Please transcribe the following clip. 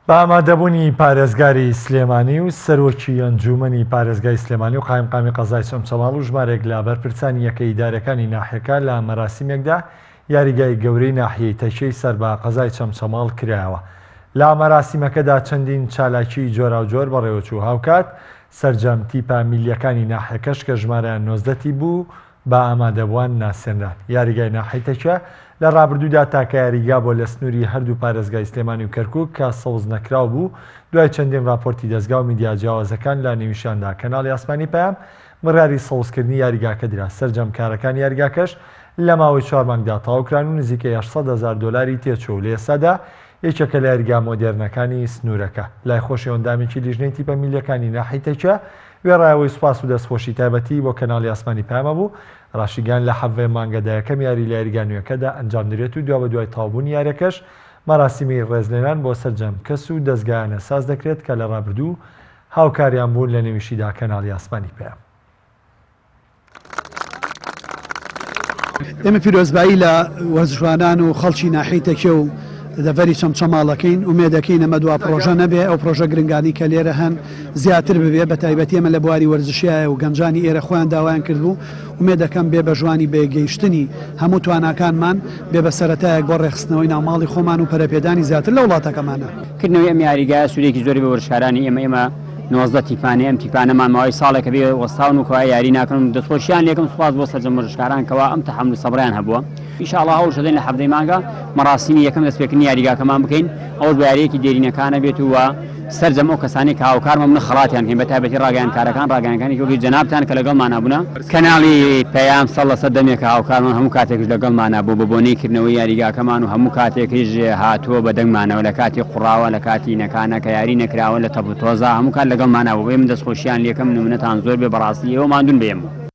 بە ئامادەبوونی پارێزگاری سلێمانی و سەرۆکی ئەنجومەنی پارێزگای سلێمانی و قایمقامی قەزای چەمچەماڵ و ژمارێک لە بەرپرسانی یەکە ئیدارەکانی ناحیەکە لە مەراسیمێکدا یاریگای گەورەی ناحیەی تەکیەی سەر بە قەزای چەمچەماڵ کرایەوە. لە مەراسیمەکەدا چەندین چالاکی جۆراوجۆر بەڕێوەچوو هاوکات سەرجەم تیپە میلیەکانی ناحیەکەش کە ژمارەیان 19 بوو بە ئامادەبووان ناسێنران. یاریگای ناحیەی تەکیە لە ڕابردوودا تاکە یاریگا بۆ لە سنووری هەردوو پارێزگای سلێمانی و کەرکووک کە سەوز نەکراو بوو دوای چەندین راپۆرتی دەستگا و میدیا جیاوازەکان لە نێویشاندا. کەناڵی ئاسمانی پەیام بڕیاری سەوزکردنی یاریگاکە درا. سەرجەم کارەکانی یاریگاکەش لە ماوەی 4 مانگدا تەواوکران و نزیکە 800,000 دۆلاری تێچوو و لە ئێستادا یەکێکە لە یاریگا مۆدێرنەکانی سنوورەکە. لای خۆشی ئەندامێکی لیژنەی تیپە میلیەکانی ناحیەی تەکیە وێڕایەوەی سوپاس و دەستخۆشی تایبەتی بۆ کەناڵی ئاسمانی پەیامە بوو. ڕاشیگان لە حەڤێ مانگەدا یەکەم یاری لە یاریگا نوێیەکەدا ئەنجام درێت و دوا بە دوای تاوبوونی یاریەکەش مەراسیمی ڕێزلێنان بۆ سەرجەم کەس و دەستگایانە ساز دەکرێت کە لە ڕابردوو هاوکاریان بوون لە نێویشیدا کەناڵی ئاسمانی پەیام. ئێمە پیرۆزبایی لە وەرزشوانان و خەڵکی ناحیەی تەکیە و دەڤەری چەمچەماڵەکەین ومێدەکەین ئەمە دوا پرۆژە نەبێ ئەو پرۆژە گرنگانی کە لێرە هەن زیاتر ببێ بە تایبەتی ئەمە لە بواری وەرزشیایە و گەنجانی ئێرە خۆیان داوایان کردبوو ومێدەکەم بێ بە جوانی بێگەیشتنی هەموو تواناکانمان بێ بە سەرەتایەک بۆ ڕێخستنەوەی ناوماڵی خۆمان و پەرەپێدانی زیاتر لە وڵاتەکەمانە. کردنەوەی ئەم یاریگایە سوودێکی زۆری بە وەرزشکارانی ئێمە 19 تیپانە ئەم تیپانەمان ماوەی ساڵێکە بێ وەستاون و کەوای یاری ناکەن دەستخۆشیان لێکم سوپاس بۆ سەرجەم وەرزشکاران کەوا ئەم تەحەمل و سەبڕیان هەبووە. ئینشاءالله هەوڵ دەدەین لە هەفتەی مانگە مەراسیمی یەکەم دەستپێکردنی یاریگاکەمان بکەین ئەوەش بە یاریەکی دێرینەکانە بێت و سەرجەم ئەو کەسانی کە هاوکارمە من خەڵاتیان کەین بە تایبەتی ڕاگەیاندکارەکان ڕاگەیاندەکانی وەکی جەنابتان کە لەگەڵمانە بوونە. کەناڵی پەیام 100% دەمێکە هاوکارمان هەموو کاتێکش لەگەڵمانە بوو بە بۆنەیکردنەوەی یاریگاکەمان و هەموو کاتێکیش هاتووە بە دەنگمانەوە لە کاتی قوڕاوە لە کاتی نەکانە کە یاری نەکراوە لە تەپتۆزە هەموو کات لەگەڵمانە بوو. من دەستخۆشیان لێکم نمونەتان زۆر بێ بەڕاستی ئێوە ماندوون بێم.